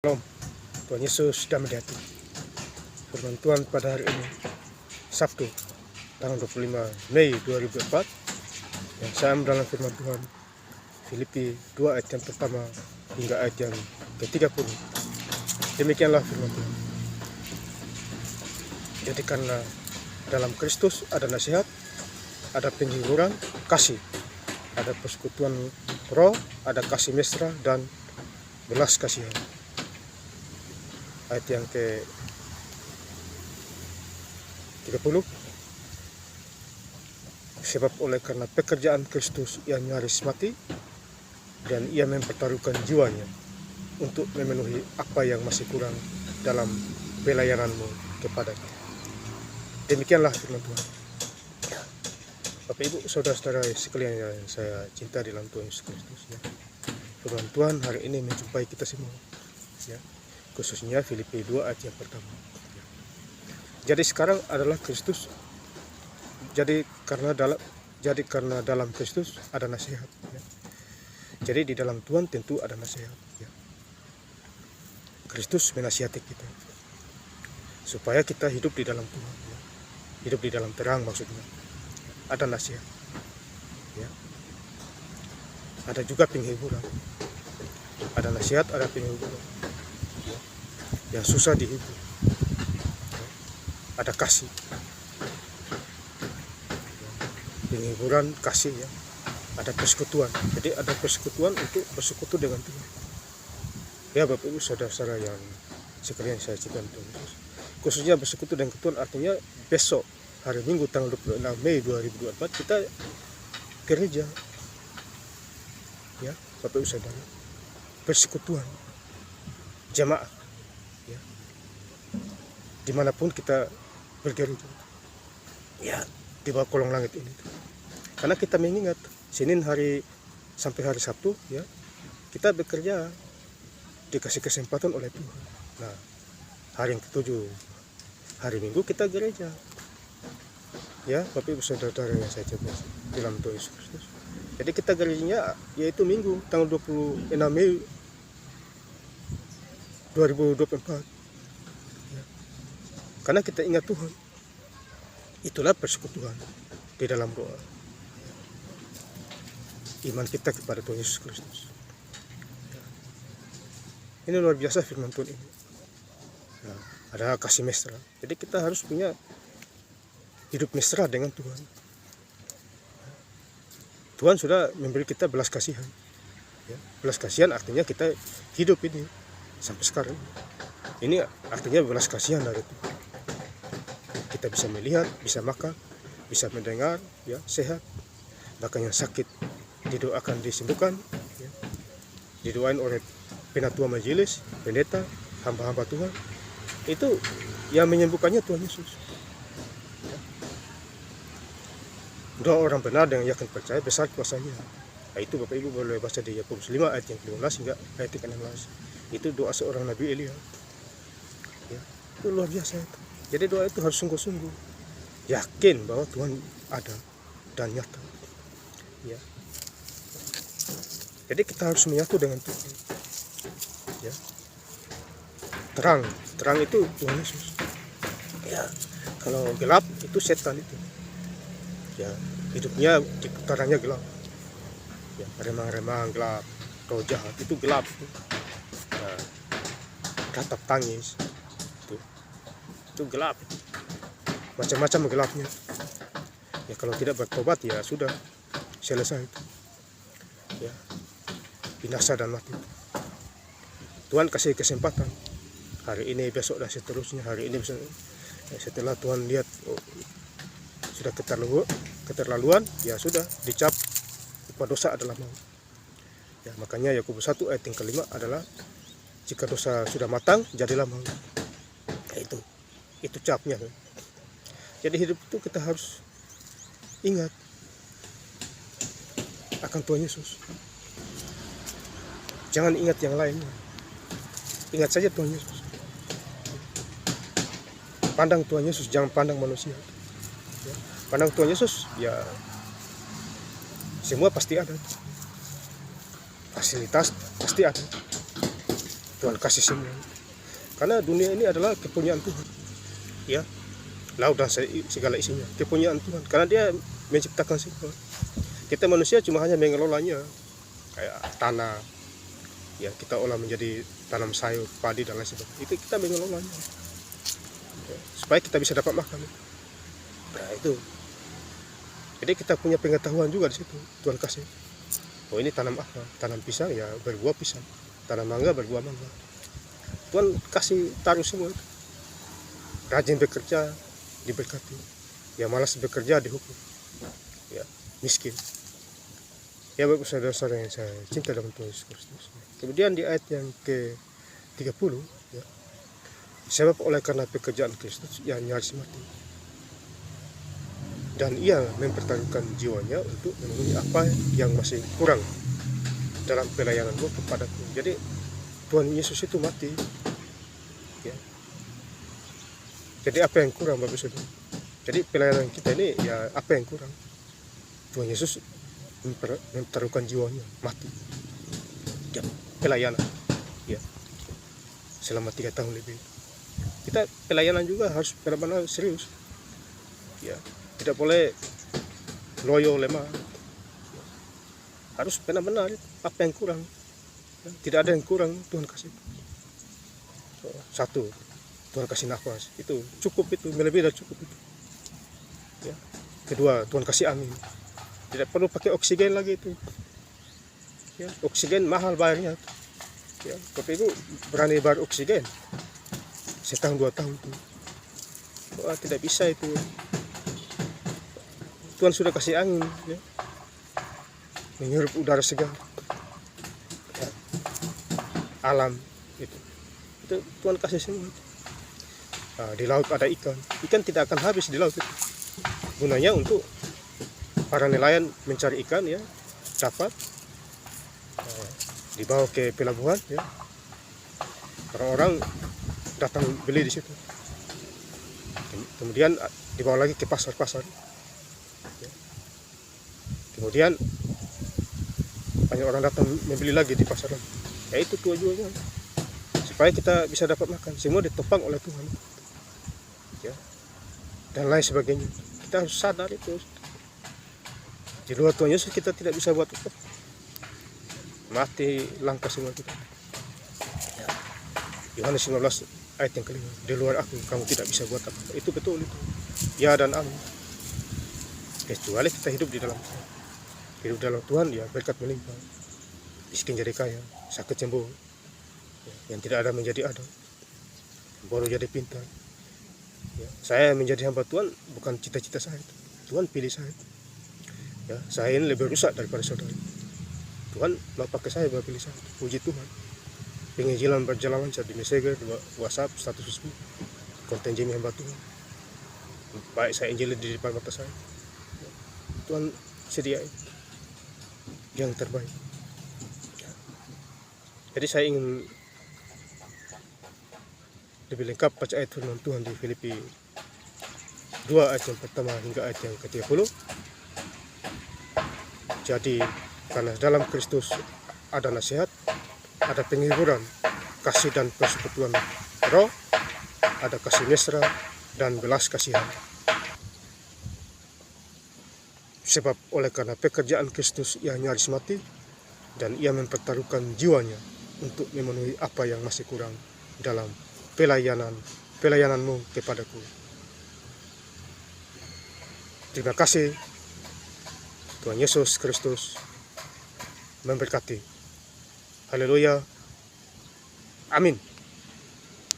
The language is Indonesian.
Shalom, Tuhan Yesus sudah mendaki. Firman Tuhan pada hari ini, Sabtu, tanggal 25 Mei 2004, yang saya ambil dalam firman Tuhan, Filipi 2 ayat yang pertama hingga ayat yang ke-30. Demikianlah firman Tuhan. Jadi karena dalam Kristus ada nasihat, ada penghiburan, kasih, ada persekutuan roh, ada kasih mesra, dan belas kasihan. Ayat yang ke-30, sebab oleh karena pekerjaan Kristus ia nyaris mati dan ia mempertaruhkan jiwanya untuk memenuhi apa yang masih kurang dalam pelayananmu kepadanya. Demikianlah firman Tuhan. Bapak Ibu saudara-saudara sekalian yang saya cinta di dalam Tuhan Yesus Kristus, ya. Firman Tuhan hari ini menjumpai kita semua, ya. Khususnya Filipi 2 ayat yang pertama. Jadi sekarang adalah Kristus. Jadi karena dalam Kristus ada nasihat. Ya. Jadi di dalam Tuhan tentu ada nasihat. Ya. Kristus menasihati kita supaya kita hidup di dalam Tuhan. Ya. Hidup di dalam terang maksudnya. Ada nasihat. Ya. Ada juga penghiburan. Ada nasihat, ada penghiburan. Yang susah dihibur, ada kasih, penghiburan, kasih, ya. Ada persekutuan. Jadi ada persekutuan untuk bersekutu dengan Tuhan. Ya Bapak Ibu saudara-saudara yang sekalian saya cintai Tuhan Yesus, khususnya bersekutu dengan Tuhan artinya besok hari Minggu tanggal 26 Mei 2024 kita gereja, ya Bapak Ibu saudara, persekutuan jemaat. Dimanapun kita bergereja, ya di bawah kolong langit ini, karena kita mengingat Senin hari sampai hari Sabtu, ya kita bekerja dikasih kesempatan oleh Tuhan. Nah hari yang ke-7 hari Minggu kita gereja, ya Bapak Ibu saudara-saudara yang saya cintai dalam Tuhan Yesus Kristus. Jadi kita gerejanya yaitu Minggu tanggal 26 Mei 2024. Karena kita ingat Tuhan, itulah persekutuan di dalam doa. Iman kita kepada Tuhan Yesus Kristus. Ini luar biasa firman Tuhan ini. Nah, ada kasih mesra. Jadi kita harus punya hidup mesra dengan Tuhan. Tuhan sudah memberi kita belas kasihan. Ya, belas kasihan artinya kita hidup ini sampai sekarang. Ini artinya belas kasihan dari Tuhan. Kita bisa melihat, bisa makan, bisa mendengar, ya sehat. Bahkan yang sakit didoakan disembuhkan, ya. Didoain oleh penatua majelis, pendeta, hamba-hamba Tuhan. Itu yang menyembuhkannya Tuhan Yesus. Ya. Doa orang benar dengan yakin percaya besar kuasanya. Nah, itu Bapak Ibu boleh baca di Yakobus 5 ayat yang ke-15 hingga ayat yang ke-16. Itu doa seorang Nabi Elia. Ya, itu luar biasa itu. Jadi doa itu harus sungguh-sungguh, yakin bahwa Tuhan ada dan nyata. Ya. Jadi kita harus menyatu dengan Tuhan. Ya. Terang itu Tuhan Yesus. Ya. Kalau gelap itu setan itu. Ya, hidupnya di putarannya gelap. Ya, remang-remang gelap, roh jahat itu gelap. Ya. Ratap tangis. Itu gelap, macam-macam gelapnya. Ya kalau tidak bertobat ya sudah selesai itu, ya binasa dan mati. Tuhan kasih kesempatan hari ini, besok dan seterusnya. Hari ini setelah Tuhan lihat sudah keterlaluan, ya sudah dicap upah dosa adalah maut. Ya makanya Yakobus 1 ayat yang ke-5 adalah jika dosa sudah matang jadilah maut. Ya, itu capnya. Jadi hidup itu kita harus ingat akan Tuhan Yesus. Jangan ingat yang lainnya. Ingat saja Tuhan Yesus. Pandang Tuhan Yesus, jangan pandang manusia. Ya. Pandang Tuhan Yesus, ya semua pasti ada. Fasilitas pasti ada. Tuhan kasih semua. Karena dunia ini adalah kepunyaan Tuhan. Ya, laut dan segala isinya kepunyaan Tuhan. Karena Dia menciptakan semua. Kita manusia cuma hanya mengelolanya, kayak tanah. Ya, kita olah menjadi tanam sayur, padi dan lain sebagainya. Itu kita mengelolanya. Ya, supaya kita bisa dapat makan. Nah, itu. Jadi kita punya pengetahuan juga di situ. Tuhan kasih. Oh, ini tanam apa? Tanam pisang ya berbuah pisang. Tanam mangga berbuah mangga. Tuhan kasih taruh semua itu. Rajin bekerja diberkati. Yang malas bekerja dihukum. Ya, miskin. Ya, Bapak saudara-saudara yang saya cinta dalam Tuhan Yesus Kristus. Kemudian di ayat yang ke-30, ya. Sebab oleh karena pekerjaan Kristus ia nyaris mati. Dan ia mempertaruhkan jiwanya untuk memenuhi apa yang masih kurang dalam pelayananmu kepadaku. Jadi Tuhan Yesus itu mati. Ya. Jadi apa yang kurang, Bapak Saudara? Jadi pelayanan kita ini ya apa yang kurang? Tuhan Yesus mempertaruhkan jiwanya, mati. Ya, pelayanan. Ya. Selama 3 tahun lebih. Kita pelayanan juga harus benar-benar serius. Ya. Tidak boleh loyo lemah. Harus benar-benar apa yang kurang. Tidak ada yang kurang, Tuhan kasih. Satu, Tuhan kasih nafas. Itu cukup, itu melebihi dari cukup itu. Ya. Kedua, Tuhan kasih angin. Tidak perlu pakai oksigen lagi itu. Ya, oksigen mahal bayarnya. Ya, tapi itu berani bayar oksigen. Setahun 2 tahun itu. Wah, tidak bisa itu. Tuhan sudah kasih angin, ya. Menghirup udara segar, ya. Alam itu Tuhan kasih semua. Nah, di laut ada ikan tidak akan habis di laut itu. Gunanya untuk para nelayan mencari ikan, ya, dapat dibawa ke pelabuhan, ya. Orang-orang datang beli di situ. Kemudian dibawa lagi ke pasar-pasar. Kemudian banyak orang datang membeli lagi di pasar. Ya, itu tujuannya supaya kita bisa dapat makan. Semua ditopang oleh Tuhan. Ya. Dan lain sebagainya. Kita harus sadar itu. Di luar Tuhan Yesus kita tidak bisa buat apa. Mati langkah semua kita. Ya. Yohanes 15 ayat yang kelima. Di luar aku kamu tidak bisa buat apa. Itu betul itu. Ya dan amin. Kecuali kita hidup di dalam Tuhan. Hidup dalam Tuhan, ya berkat melimpah. Miskin jadi kaya, sakit sembuh. Ya, yang tidak ada menjadi ada. Bodoh jadi pintar. Ya, saya menjadi hamba Tuhan bukan cita-cita saya. Tuhan pilih saya. Ya, saya ini lebih rusak daripada saudara. Tuhan mau pakai saya buat pilih saya. Puji Tuhan. Penginjilan berjalan lancar di Messenger, di WhatsApp, status Facebook. Konten Jimmy hamba Tuhan. Baik saya injili di depan mata saya. Ya, Tuhan sediain yang terbaik. Jadi saya ingin lebih lengkap baca ayat firman Tuhan di Filipi 2 ayat yang pertama hingga ayat yang ke-30. Jadi karena dalam Kristus ada nasihat, ada penghiburan, kasih dan persekutuan roh, ada kasih mesra dan belas kasihan. Sebab oleh karena pekerjaan Kristus ia nyaris mati dan ia mempertaruhkan jiwanya untuk memenuhi apa yang masih kurang dalam pelayananmu kepadaku. Terima kasih. Tuhan Yesus Kristus memberkati. Haleluya. Amin.